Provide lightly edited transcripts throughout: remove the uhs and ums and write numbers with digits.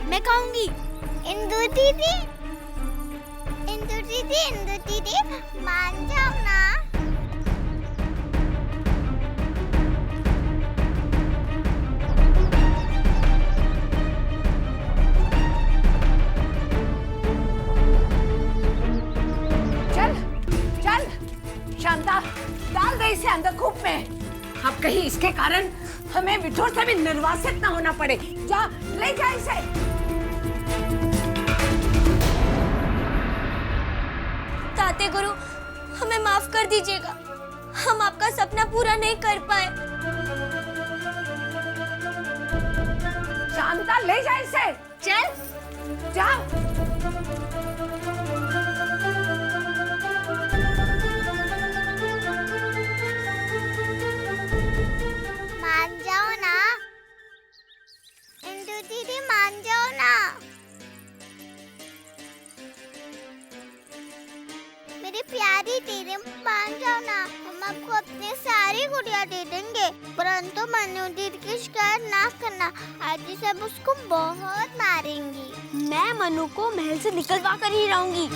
मैं खाऊंगी। इंदु दीदी, मान जाओ ना। चल चल शांता, डाल दे इसे अंदर कूप में। अब कहीं इसके कारण हमें विठोर से भी निर्वासित ना होना पड़े। जा ले जा इसे। ताते गुरु, हमें माफ कर दीजिएगा, हम आपका सपना पूरा नहीं कर पाए। शांता ले जा इसे। चल जा। मान जाओ ना इंदु दीदी, मान जाओ ना। मेरी प्यारी दीदी, मान जाओ ना। हम आपको अपनी सारी गुड़िया दे देंगे, परंतु मनु दीदी की शिकायत ना करना। आज ही सब उसको बहुत मारेंगी। मैं मनु को महल से निकलवा कर ही रहूंगी।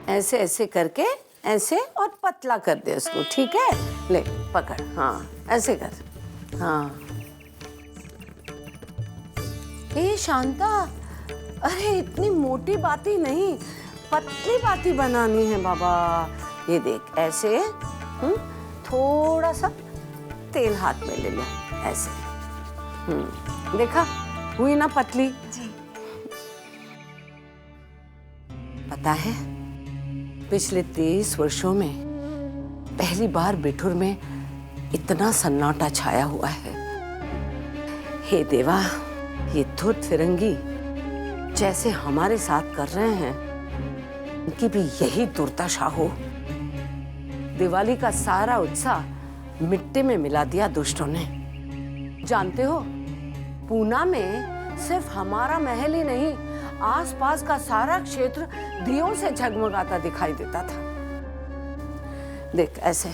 ऐसे ऐसे करके ऐसे और पतला कर दे उसको, ठीक है? ले पकड़, हाँ ऐसे कर, हाँ। ए शांता, अरे इतनी मोटी बाती नहीं, पतली बाती बनानी है बाबा। ये देख ऐसे, थोड़ा सा तेल हाथ में ले लो ऐसे, देखा हुई ना पतली? जी। पता है पिछले 23 वर्षों में पहली बार बिठुर में इतना सन्नाटा छाया हुआ है। हे देवा, ये धुत फिरंगी जैसे हमारे साथ कर रहे हैं, उनकी भी यही दुर्दशा हो। दिवाली का सारा उत्साह मिट्टी में मिला दिया दुष्टों ने। जानते हो, पूना में सिर्फ हमारा महल ही नहीं, आसपास का सारा क्षेत्र दियों से झगमगाता दिखाई देता था। देख ऐसे,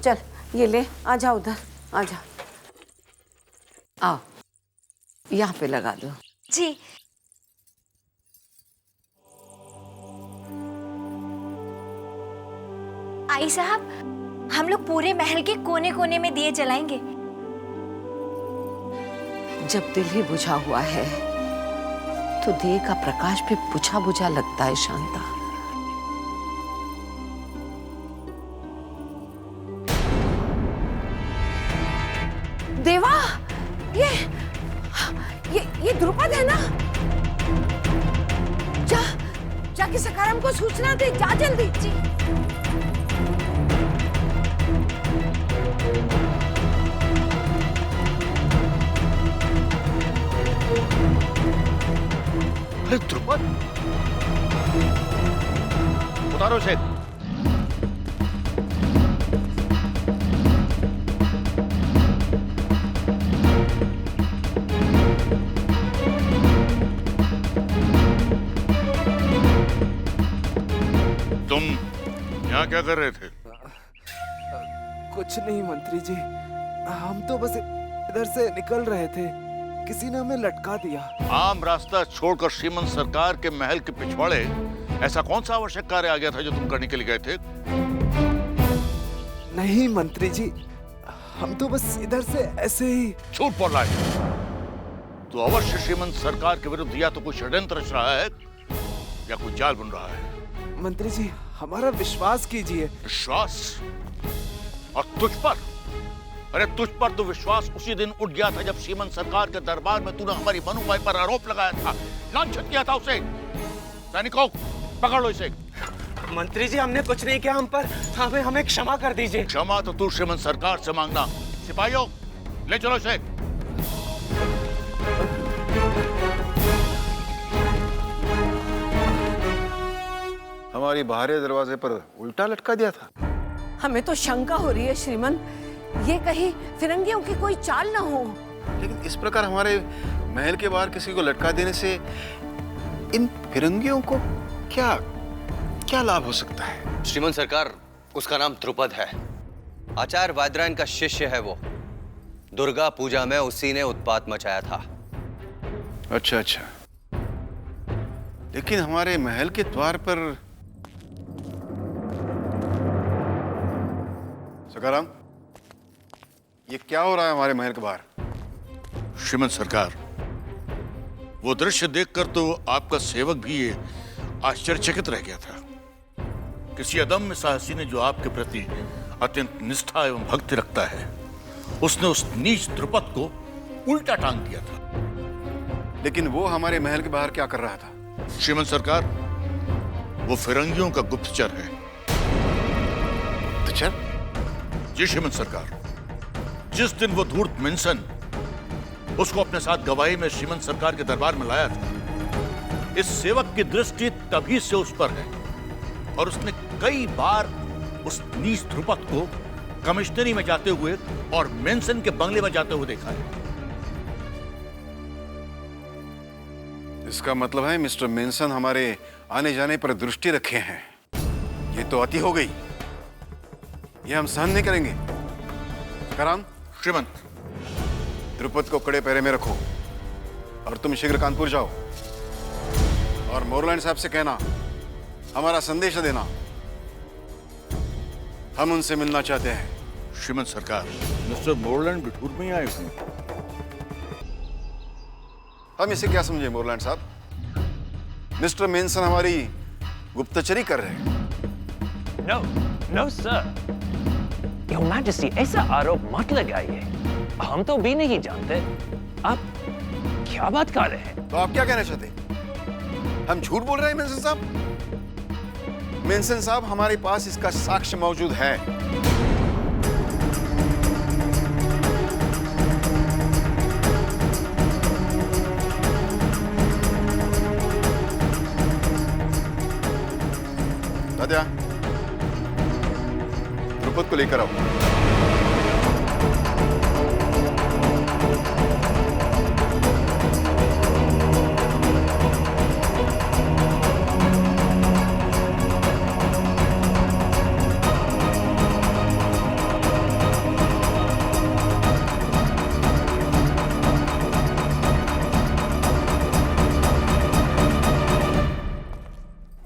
चल ये ले, आजा उधर, आजा, आओ यहाँ पे लगा दो। जी। आई साहब, हम लोग पूरे महल के कोने कोने में दिए जलाएंगे। जब दिल ही बुझा हुआ है तो दिए का प्रकाश भी बुझा बुझा लगता है शांता। देवा, ये द्रुपद है ना? जाके सखाराम को सूचना दे, जा जल्दी। जी। अरे द्रुपद, उतारो इसे। तुम यहाँ क्या कर रहे थे? कुछ नहीं मंत्री जी, हम तो बस इधर से निकल रहे थे, किसी ने हमें लटका दिया। आम रास्ता छोड़कर श्रीमंत सरकार के महल के पिछवाड़े ऐसा कौन सा आवश्यक कार्य आ गया था जो तुम करने के लिए गए थे? नहीं मंत्री जी, हम तो बस इधर से ऐसे ही। झूठ बोल रहा है। तो अवश्य श्रीमंत सरकार के विरुद्ध या तो कोई षड्यंत्र रच रहा है या कोई जाल बन रहा है। मंत्री जी, हमारा विश्वास कीजिए। विश्वास? और तुझ पर, अरे तुझ पर तो विश्वास उसी दिन उठ गया था जब श्रीमंत सरकार के दरबार में तूने हमारी मनुबाई पर आरोप लगाया था, लांछन किया था उसे। सैनिकों, पकड़ लो इसे। मंत्री जी, हमने कुछ नहीं किया, हम पर हमें क्षमा कर दीजिए। क्षमा तो तू श्रीमंत सरकार से मांगना। सिपाहियों, ले चलो इसे। हमारी बाहरी दरवाजे पर उल्टा लटका दिया था। हमें तो शंका हो रही है श्रीमंत, ये कहीं फिरंगियों की कोई चाल ना हो। लेकिन इस प्रकार हमारे महल के बाहर किसी को लटका देने से इन फिरंगियों को क्या क्या लाभ हो सकता है? श्रीमंत सरकार, उसका नाम द्रुपद है। आचार्य वादरायण का शिष्य है वो। दुर्गा पूजा में उसी ने उत्पात मचाया था। अच्छा अच्छा, लेकिन हमारे महल के द्वार पर सकाराम, ये क्या हो रहा है हमारे महल के बाहर? श्रीमंत सरकार, वो दृश्य देखकर तो आपका सेवक भी ये आश्चर्यचकित रह गया था। किसी अदम्य साहसी ने, जो आपके प्रति अत्यंत निष्ठा एवं भक्ति रखता है, उसने उस नीच द्रुपद को उल्टा टांग दिया था। लेकिन वो हमारे महल के बाहर क्या कर रहा था? श्रीमंत सरकार, वो फिरंगियों का गुप्तचर है। गुप्तचर? जी श्रीमंत सरकार, जिस दिन वो धूर्त मेंसन उसको अपने साथ गवाही में श्रीमंत सरकार के दरबार में लाया था, इस सेवक की दृष्टि तभी से उस पर है और उसने कई बार उस नीच द्रुपद को कमिश्नरी में जाते हुए और मेंसन के बंगले में जाते हुए देखा है। इसका मतलब है मिस्टर मेंसन हमारे आने जाने पर दृष्टि रखे हैं। ये तो अति हो गई, ये हम सहन नहीं करेंगे। सकाराम, श्रीमंत, द्रुपद को कड़े पहरे में रखो और तुम शीघ्र कानपुर जाओ और मोरलैंड साहब से कहना हमारा संदेश देना, हम उनसे मिलना चाहते हैं। श्रीमंत सरकार, मिस्टर मोरलैंड बिठूर में ही आए हुए हैं। हम इसे क्या समझे मोरलैंड साहब? मिस्टर मेंसन हमारी गुप्तचरी कर रहे हैं। No, no sir. Your Majesty, ऐसा आरोप मत लगाइए। हम तो भी नहीं जानते। आप क्या बात कर रहे हैं? तो आप क्या कहना चाहते हैं? हम झूठ बोल रहे हैं मेंसन साहब? मेंसन साहब, हमारे पास इसका साक्ष्य मौजूद है। दादा, द्रुपद को लेकर आओ।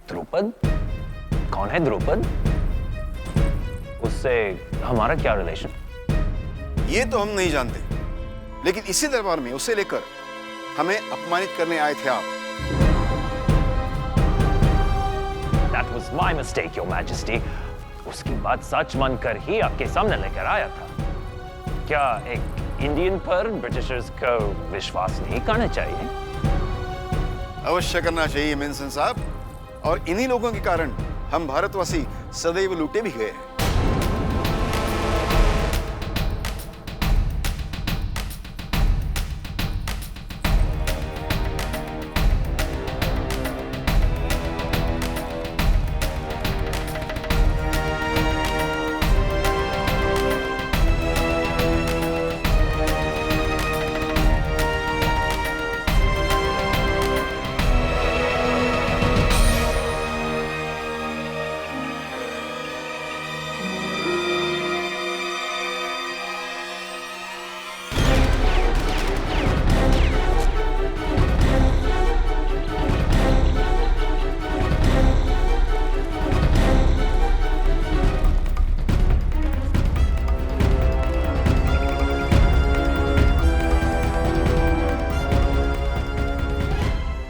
द्रुपद? कौन है द्रुपद? उससे हमारा क्या रिलेशन? ये तो हम नहीं जानते, लेकिन इसी दरबार में उसे लेकर हमें अपमानित करने आए थे आप। That was my mistake, Your Majesty. उसकी बात सच मानकर ही आपके सामने लेकर आया था। क्या एक इंडियन पर ब्रिटिशर्स को विश्वास नहीं करना चाहिए? अवश्य करना चाहिए मेंसन साहब, और इन्हीं लोगों के कारण हम भारतवासी सदैव लूटे भी गए हैं।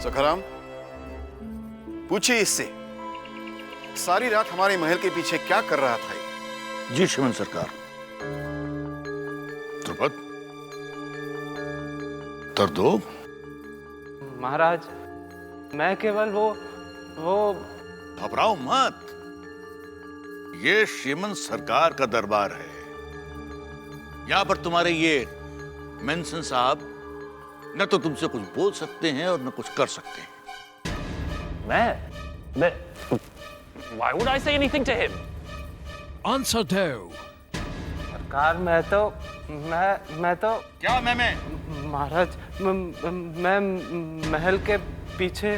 सखाराम, पूछिए इससे, सारी रात हमारे महल के पीछे क्या कर रहा था ये? जी श्रीमंत सरकार, द्रुपद, उत्तर दो। महाराज, मैं केवल वो घबराओ मत। ये श्रीमंत सरकार का दरबार है। यहां पर तुम्हारे ये मेंसन साहब न तो तुमसे कुछ बोल सकते हैं और न कुछ कर सकते हैं। मैं Why would I say anything to him? Answer do. सरकार, मैं तो क्या मैं महाराज, मैं महल के पीछे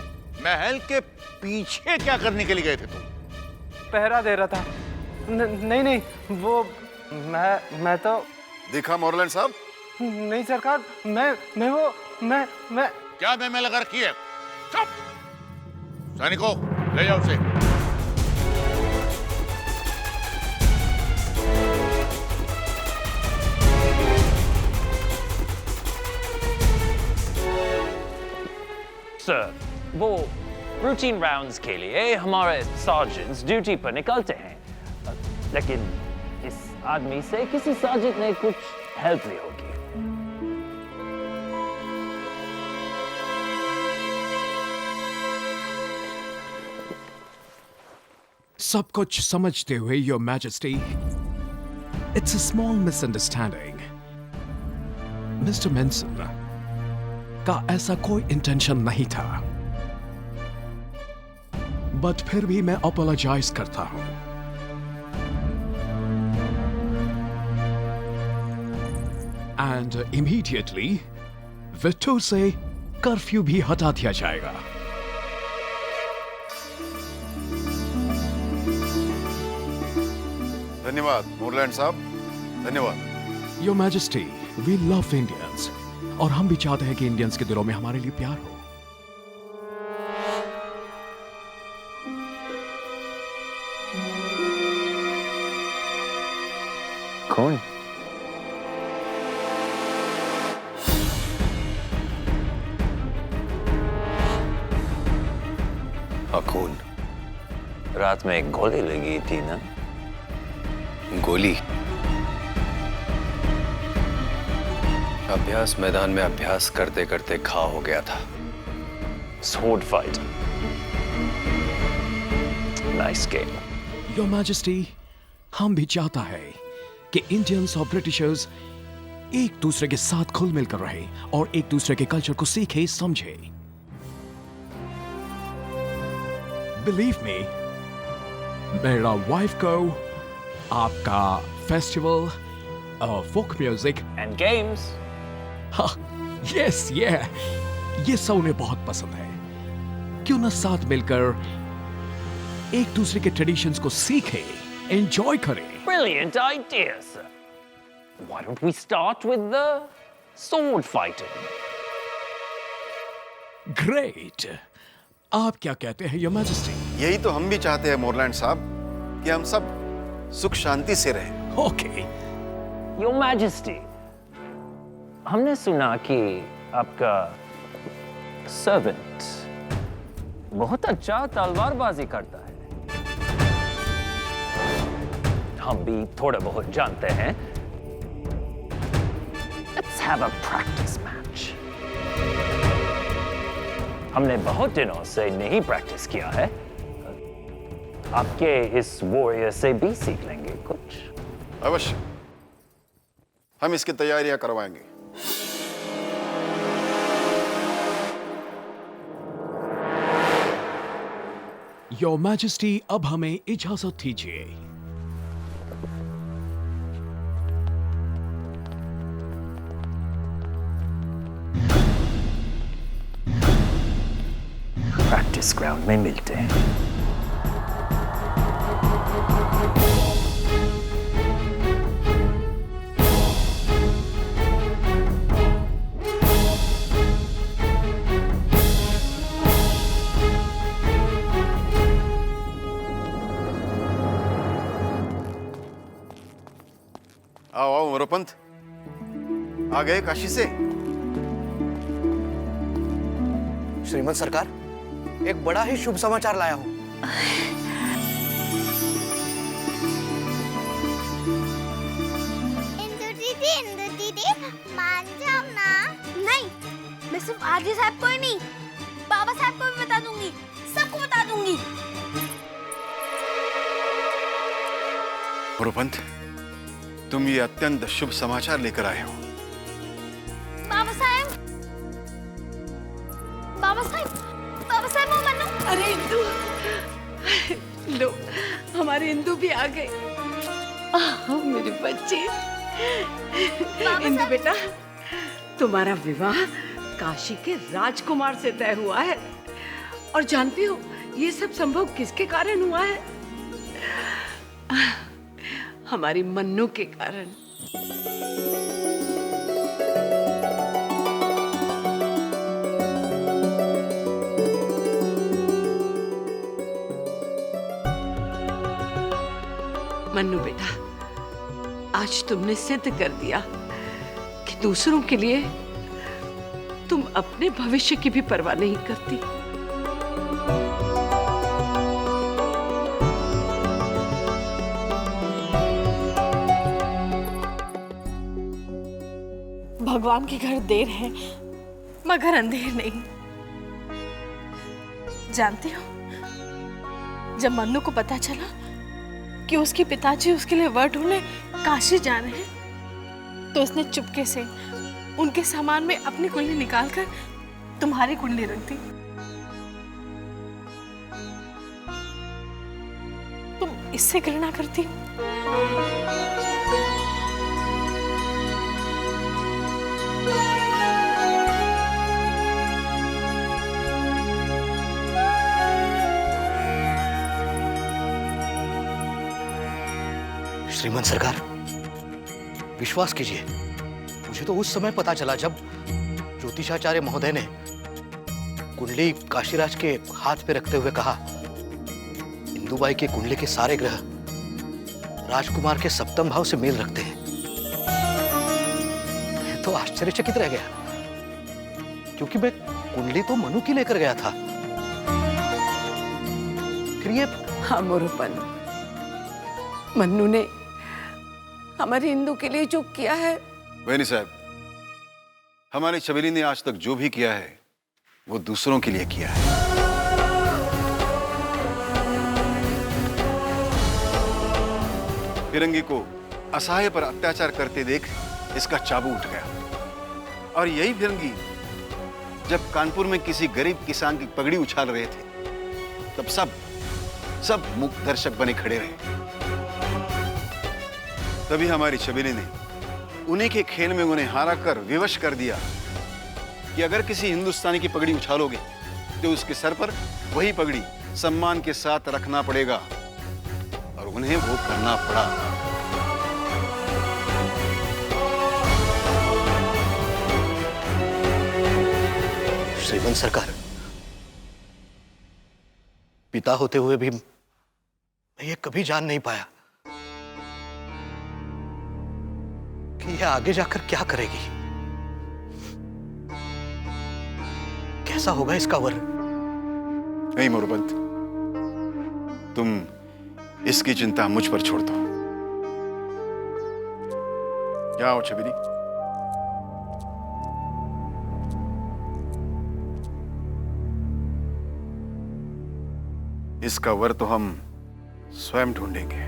क्या करने के लिए गए थे तुम? पहरा दे रहा था। नहीं, वो मैं तो देखा मोरलैंड साहब? नहीं सरकार, मैं क्या मैं लगा रखी है? चुप! सैनिकों, ले जाओ उसे। सर, वो रूटीन राउंड्स के लिए हमारे सर्जेंट्स ड्यूटी पर निकलते हैं, लेकिन इस आदमी से किसी सर्जेंट ने कुछ हेल्प ली होगी। सब कुछ समझते हुए, your majesty, it's a small misunderstanding. Mister mention का ऐसा कोई इंटेंशन नहीं था, बट फिर भी मैं अपोलोजाइज करता हूं। एंड इमीडिएटली विट्ठूर से कर्फ्यू भी हटा दिया जाएगा। धन्यवाद मोरलैंड साहब, धन्यवाद। Your majesty, we love Indians, और हम भी चाहते हैं कि इंडियंस के दिलों में हमारे लिए प्यार हो। कौन? अखून। रात में एक गोली लगी थी ना? गोली? अभ्यास मैदान में अभ्यास करते करते घाव हो गया था। Sword fight. Nice game. Your majesty, हम भी चाहता है कि इंडियंस और ब्रिटिशर्स एक दूसरे के साथ खुल मिलकर रहे और एक दूसरे के कल्चर को सीखे, समझे। बिलीव मी, मेरा वाइफ को आपका festival, folk music And games. Yes, ये सब उन्हें बहुत पसंद है। क्यों ना साथ मिलकर एक दूसरे के ट्रेडिशंस को सीखे, एंजॉय करें। Brilliant idea, sir. Why don't we start with the sword fighting? Great. आप क्या कहते हैं, योर मैजेस्टी? यही तो हम भी चाहते हैं मोरलैंड साहब, कि हम सब सुख शांति से रहें। ओके। Your Majesty, हमने सुना कि आपका सर्वेंट बहुत अच्छा तलवारबाजी करता है। हम भी थोड़ा बहुत जानते हैं। Let's have a practice match. हमने बहुत दिनों से नहीं प्रैक्टिस किया है। आपके इस वॉरियर से भी सीख लेंगे कुछ। अवश्य, हम इसकी तैयारियां करवाएंगे। योर मैजेस्टी, अब हमें इजाजत दीजिए। प्रैक्टिस ग्राउंड में मिलते हैं। आओ आओ मोरोपंत, आ गए काशी से? श्रीमद सरकार, एक बड़ा ही शुभ समाचार लाया हूं। इंदु दीदी, हाजी साहब को ही नहीं, बाबा साहब को भी बता दूंगी, सबको बता दूंगी। मोरोपंत, तुम ये अत्यंत शुभ समाचार लेकर आए हो। बाबा साहब, बाबा साहब, बाबा साहब, वो मन्नू। अरे इंदु, लो हमारे इंदु भी आ गए। मेरे बच्चे। इंदु बेटा, तुम्हारा विवाह काशी के राजकुमार से तय हुआ है। और जानती हो ये सब संभव किसके कारण हुआ है? हमारी मन्नू के कारण। मन्नू बेटा, आज तुमने सिद्ध कर दिया कि दूसरों के लिए तुम अपने भविष्य की भी परवाह नहीं करती। भगवान के घर देर है मगर अंधेर नहीं। जानती हो, जब मन्नू को पता चला कि उसके पिताजी उसके लिए वर ढूंढने काशी जा रहे हैं, तो उसने चुपके से उनके सामान में अपनी कुंडली निकालकर तुम्हारी कुंडली रख दी। तुम इससे घृणा करती हो? श्रीमंत सरकार, विश्वास कीजिए, मुझे तो उस समय पता चला जब ज्योतिषाचार्य महोदय ने कुंडली काशीराज के हाथ पे रखते हुए कहा, इंदुबाई की कुंडली के सारे ग्रह राजकुमार के सप्तम भाव से मेल रखते हैं। मैं तो आश्चर्यचकित रह गया, क्योंकि मैं कुंडली तो मनु की लेकर गया था। फिर ये हाँ मोरोपंत, मन्नू ने हमारी इंदु के लिए जो किया है। वैनी साहब, हमारी छबीली ने आज तक जो भी किया है वो दूसरों के लिए किया है। फिरंगी को असहाय पर अत्याचार करते देख इसका चाबू उठ गया। और यही फिरंगी जब कानपुर में किसी गरीब किसान की पगड़ी उछाल रहे थे, तब सब मूक दर्शक बने खड़े रहे। तभी हमारी छबीली ने उन्हीं के खेल में उन्हें हारा कर विवश कर दिया कि अगर किसी हिंदुस्तानी की पगड़ी उछालोगे तो उसके सर पर वही पगड़ी सम्मान के साथ रखना पड़ेगा। और उन्हें वो करना पड़ा। श्रीमंत सरकार, पिता होते हुए भी मैं ये कभी जान नहीं पाया कि ये आगे जाकर क्या करेगी, कैसा होगा इसका वर। नहीं मोरोपंत, तुम इसकी चिंता मुझ पर छोड़ दो। जाओ छबीली। इसका वर तो हम स्वयं ढूंढेंगे।